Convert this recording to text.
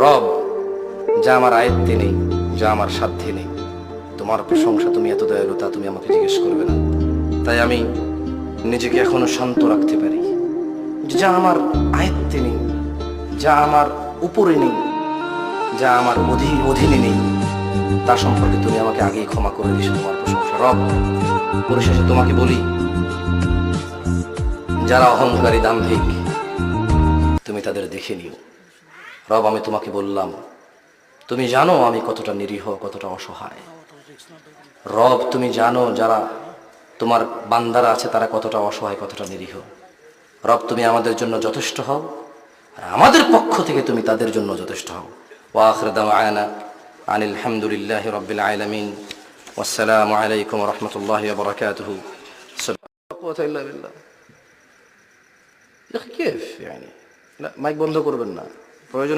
রব, যা আমার আয়ত্তে নেই, যা আমার সাধ্যে নেই, তোমার প্রশংসা, তুমি এত দয়ালু তা তুমি আমাকে জিজ্ঞেস করবে না। তাই আমি নিজেকে এখনো শান্ত রাখতে পারি। যা আমার আয়ত্তে নেই, যা আমার উপরে নেই, যা আমার অধীনে নেই, তা সম্পর্কে তুমি আমাকে আগেই ক্ষমা করে দিয়েছো। তোমার প্রশংসা রব। পরিশেষে তোমাকে বলি, যারা অহংকারী দাম্ভিক, তুমি তাদের দেখে নিও। রব, আমি তোমাকে বললাম, তুমি জানো আমি কতটা নিরীহ, কতটা অসহায়। রব, তুমি জানো যারা তোমার বান্দারা আছে তারা কতটা অসহায়, কতটা নিরীহ। রব, তুমি আমাদের জন্য যথেষ্ট হও, আর আমাদের পক্ষ থেকে তুমি তাদের জন্য যথেষ্ট হও। ওয়া আখিরু দাওয়ানা আনিল হামদুলিল্লাহি রাব্বিল আলামিন। ওয়াসসালামু আলাইকুম ওয়া রাহমাতুল্লাহি ওয়া বারাকাতুহু। কিফ, মাইক বন্ধ করবেন না, প্রয়োজনে